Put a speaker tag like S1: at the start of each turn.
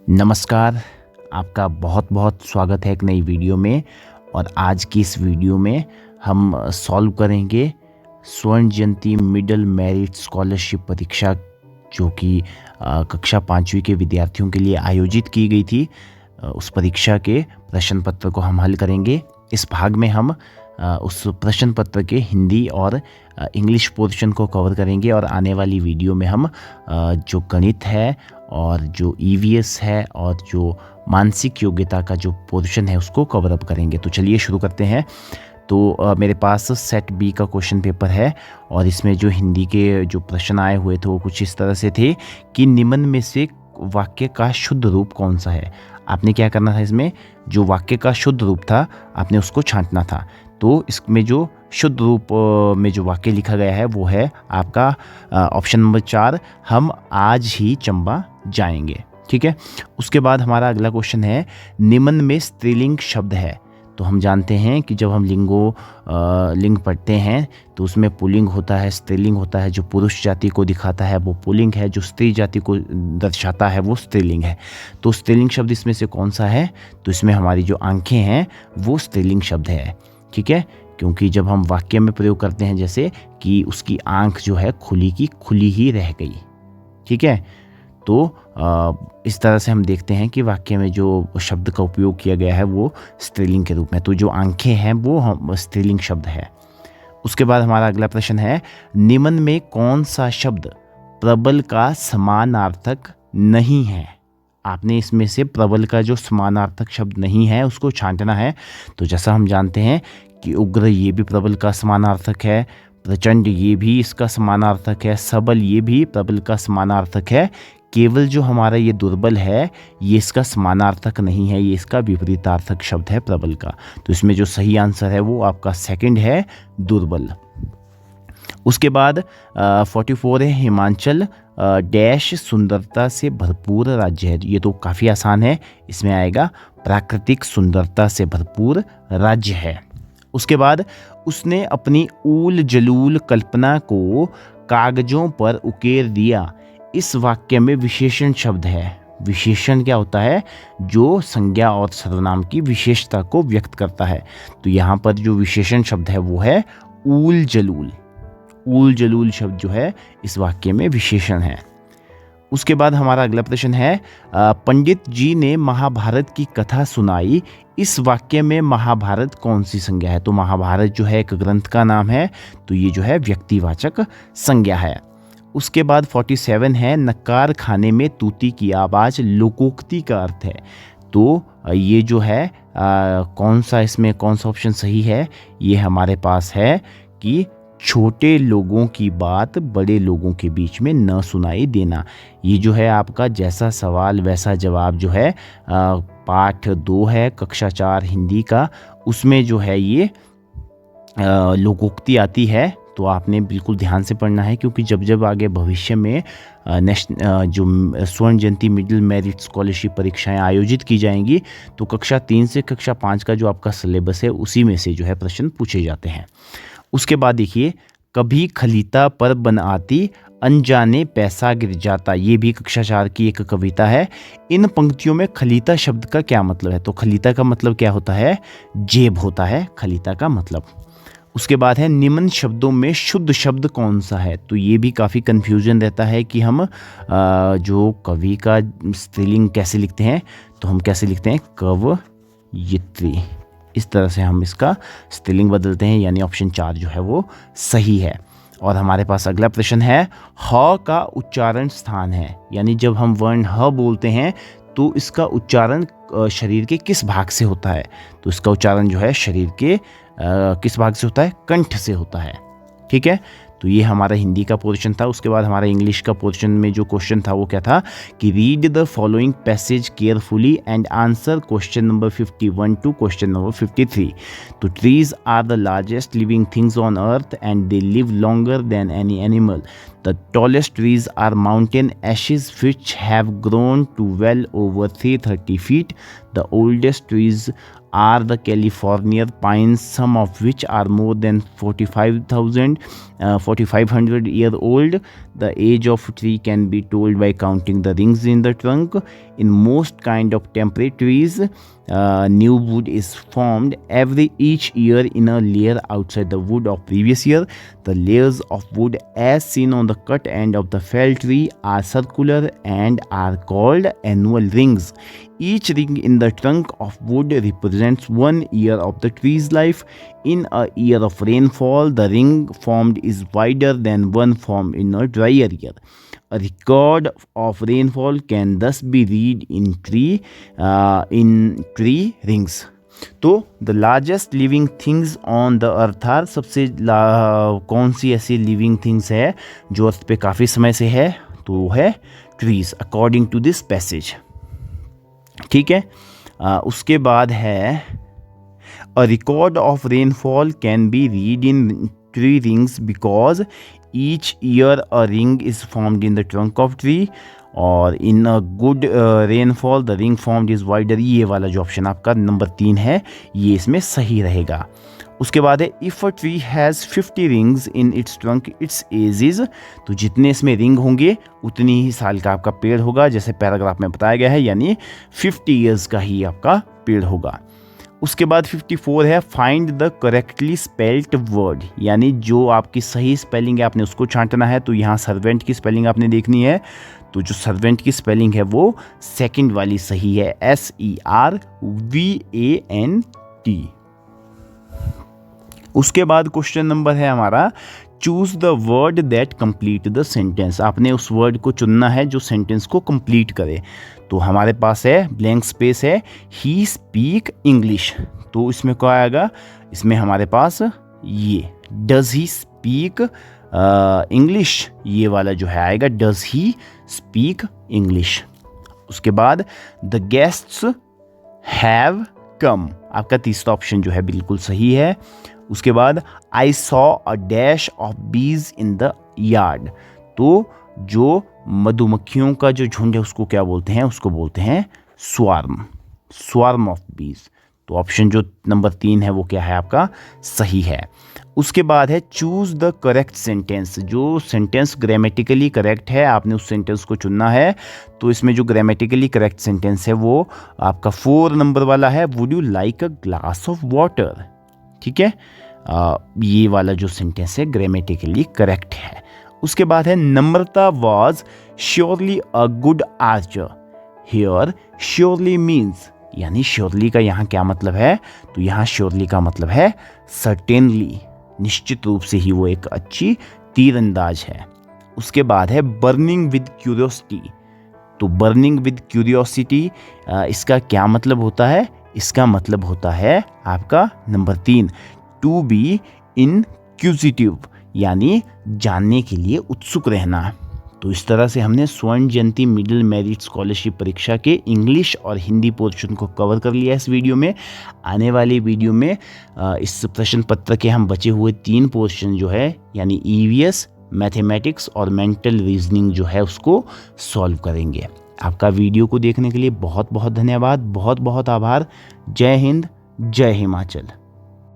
S1: नमस्कार, आपका बहुत बहुत स्वागत है एक नई वीडियो में। और आज की इस वीडियो में हम सॉल्व करेंगे स्वर्ण जयंती मिडिल मेरिट स्कॉलरशिप परीक्षा जो कि कक्षा 5वीं के विद्यार्थियों के लिए आयोजित की गई थी। उस परीक्षा के प्रश्न पत्र को हम हल करेंगे। इस भाग में हम उस प्रश्न पत्र के हिंदी और इंग्लिश पोर्शन को कवर करेंगे और आने वाली वीडियो में हम जो गणित है और जो ईवीएस है और जो मानसिक योग्यता का जो पोर्शन है उसको कवर अप करेंगे। तो चलिए शुरू करते हैं। तो मेरे पास सेट बी का क्वेश्चन पेपर है और इसमें जो हिंदी के जो प्रश्न आए हुए थे वो कुछ इस तरह से थे कि निम्न में से वाक्य का शुद्ध रूप कौन सा है। आपने क्या करना था, इसमें जो वाक्य का शुद्ध रूप था आपने उसको छांटना था। तो इसमें जो शुद्ध रूप में जो वाक्य लिखा गया है वो है आपका ऑप्शन नंबर 4, हम आज ही चंबा जाएंगे। ठीक है। उसके बाद हमारा अगला क्वेश्चन है, निम्न में स्त्रीलिंग शब्द है। तो हम जानते हैं कि जब हम लिंग पढ़ते हैं तो उसमें पुल्लिंग होता है, स्त्रीलिंग होता है। जो पुरुष जाति को दिखाता है वो पुल्लिंग है, जो स्त्री जाति को दर्शाता है वो स्त्रीलिंग है। तो स्त्रीलिंग शब्द इसमें से कौन सा है? तो इसमें हमारी जो आंखें हैं वो स्त्रीलिंग शब्द है। ठीक है, क्योंकि जब हम वाक्य में प्रयोग करते हैं जैसे कि उसकी आंख जो है खुली की खुली ही रह गई। ठीक है, तो इस तरह से हम देखते हैं कि वाक्य में जो शब्द का उपयोग किया गया है वो स्त्रीलिंग के रूप में। तो जो आंखें हैं वो स्त्रीलिंग शब्द है। उसके बाद हमारा अगला प्रश्न है, निम्न में कौन सा शब्द प्रबल का समानार्थक नहीं है? आपने इसमें से प्रबल का जो समानार्थक शब्द नहीं है उसको छांटना है। तो जैसा हम जानते हैं कि उग्र ये भी प्रबल का समानार्थक है, प्रचंड ये भी इसका समानार्थक है, सबल ये भी प्रबल का समानार्थक है। केवल जो हमारा ये दुर्बल है ये इसका समानार्थक नहीं है, ये इसका विपरीतार्थक शब्द है प्रबल का। तो इसमें जो सही आंसर है वो आपका सेकंड है, दुर्बल। उसके बाद 44 है, हिमाचल डैश सुंदरता से भरपूर राज्य है। ये तो काफ़ी आसान है, इसमें आएगा प्राकृतिक सुंदरता से भरपूर राज्य है। उसके बाद उसने अपनी ऊल जलूल कल्पना को कागजों पर उकेर दिया। इस वाक्य में विशेषण शब्द है। विशेषण क्या होता है? जो संज्ञा और सर्वनाम की विशेषता को व्यक्त करता है। तो यहाँ पर जो विशेषण शब्द है वो है ऊल जलूल। ऊल जलूल शब्द जो है इस वाक्य में विशेषण है। उसके बाद हमारा अगला प्रश्न है, पंडित जी ने महाभारत की कथा सुनाई। इस वाक्य में महाभारत कौन सी संज्ञा है? तो महाभारत जो है एक ग्रंथ का नाम है, तो ये जो है व्यक्तिवाचक संज्ञा है। उसके बाद 47 है, नकार खाने में तूती की आवाज़ लोकोक्ति का अर्थ है। तो ये जो है कौन सा इसमें कौन सा ऑप्शन सही है? ये हमारे पास है कि छोटे लोगों की बात बड़े लोगों के बीच में न सुनाई देना। ये जो है आपका जैसा सवाल वैसा जवाब जो है पाठ 2 है कक्षा 4 हिंदी का, उसमें जो है ये लोकोक्ति आती है। तो आपने बिल्कुल ध्यान से पढ़ना है, क्योंकि जब जब आगे भविष्य में जो स्वर्ण जयंती मिडिल मेरिट स्कॉलरशिप परीक्षाएं आयोजित की जाएंगी तो कक्षा 3 से कक्षा 5 का जो आपका सिलेबस है उसी में से जो है प्रश्न पूछे जाते हैं। उसके बाद देखिए, कभी खलीता पर बन आती अनजाने पैसा गिर जाता। ये भी कक्षा 4 की एक कविता है। इन पंक्तियों में खलीता शब्द का क्या मतलब है? तो खलीता का मतलब क्या होता है? जेब होता है खलीता का मतलब। उसके बाद है, निम्न शब्दों में शुद्ध शब्द कौन सा है? तो ये भी काफ़ी कन्फ्यूजन रहता है कि हम जो कवि का स्त्रीलिंग कैसे लिखते हैं। तो हम कैसे लिखते हैं? कवयित्री। इस तरह से हम इसका स्त्रीलिंग बदलते हैं, यानी ऑप्शन 4 जो है वो सही है। और हमारे पास अगला प्रश्न है, ह का उच्चारण स्थान है। यानी जब हम वर्ण ह बोलते हैं तो इसका उच्चारण शरीर के किस भाग से होता है? तो इसका उच्चारण जो है शरीर के किस भाग से होता है? कंठ से होता है। ठीक है, तो ये हमारा हिंदी का पोर्शन था। उसके बाद हमारा इंग्लिश का पोर्शन में जो क्वेश्चन था वो क्या था कि read the following passage carefully and answer question number 51 to question number 53। तो trees are the largest living things on earth and they live longer than any animal. The tallest trees are mountain ashes which have grown to well over 330 feet. The oldest trees are the California pines, some of which are more than 4,500 years old. The age of a tree can be told by counting the rings in the trunk. In most kind of temperate trees, new wood is formed each year in a layer outside the wood of previous year. The layers of wood as seen on the cut end of the fell tree are circular and are called annual rings. Each ring in the trunk of wood represents 1 year of the tree's life. In a year of rainfall, the ring formed is wider than one formed in a drier year. A record of rainfall can thus be read in tree rings. तो the largest living things on the earth are, सबसे कौन सी ऐसी living things है जो अर्थ पे काफ़ी समय से है, तो वो है trees according to this passage. ठीक है, उसके बाद है a record of rainfall can be read in tree rings because each year a ring is formed in the trunk of tree और in a good rainfall the ring formed is wider. ये वाला जो option आपका number 3 है ये इसमें सही रहेगा। उसके बाद है if a tree has 50 rings in its trunk its age is, तो जितने इसमें रिंग होंगे उतनी ही साल का आपका पेड़ होगा, जैसे पैराग्राफ में बताया गया है, यानी 50 ईयर्स का ही आपका पेड़ होगा। उसके बाद 54 है find the correctly spelled word, यानी जो आपकी सही स्पेलिंग है आपने उसको छांटना है। तो यहाँ सर्वेंट की स्पेलिंग आपने देखनी है, तो जो सर्वेंट की स्पेलिंग है वो सेकंड वाली सही है, SERVANT। उसके बाद क्वेश्चन नंबर है हमारा choose the word that complete the sentence. आपने उस वर्ड को चुनना है जो सेंटेंस को कंप्लीट करे। तो हमारे पास है ब्लैंक स्पेस है ही स्पीक इंग्लिश, तो इसमें क्या आएगा, इसमें हमारे पास ये डज ही स्पीक इंग्लिश, ये वाला जो है आएगा डज ही स्पीक इंग्लिश। उसके बाद द गेस्ट्स हैव कम, आपका तीसरा ऑप्शन जो है बिल्कुल सही है। उसके बाद I saw a dash of बीज इन द यार्ड, तो जो मधुमक्खियों का जो झुंड है उसको क्या बोलते हैं, उसको बोलते हैं स्वार्म ऑफ बीज। तो ऑप्शन जो नंबर 3 है वो क्या है आपका सही है। उसके बाद है चूज द करेक्ट सेंटेंस, जो सेंटेंस ग्रामेटिकली करेक्ट है आपने उस सेंटेंस को चुनना है। तो इसमें जो ग्रामेटिकली करेक्ट सेंटेंस है वो आपका 4 नंबर वाला है, would you like a glass of water. ठीक है, ये वाला जो सेंटेंस है ग्रामेटिकली करेक्ट है। उसके बाद है Namrata was surely a good archer, here surely means, यानी श्योरली का यहाँ क्या मतलब है, तो यहाँ श्योरली का मतलब है सर्टेनली, निश्चित रूप से ही वो एक अच्छी तीरंदाज है। उसके बाद है बर्निंग विद क्यूरियोसिटी, तो बर्निंग विद क्यूरियोसिटी इसका क्या मतलब होता है, इसका मतलब होता है आपका नंबर 3 टू बी इनक्यूजिटिव, यानी जानने के लिए उत्सुक रहना। तो इस तरह से हमने स्वर्ण जयंती मिडिल मेरिट स्कॉलरशिप परीक्षा के इंग्लिश और हिंदी पोर्शन को कवर कर लिया इस वीडियो में। आने वाली वीडियो में इस प्रश्न पत्र के हम बचे हुए 3 पोर्शन जो है यानी EVS, मैथमेटिक्स और मेंटल रीजनिंग जो है उसको सॉल्व करेंगे। आपका वीडियो को देखने के लिए बहुत बहुत धन्यवाद, बहुत बहुत आभार। जय हिंद, जय हिमाचल।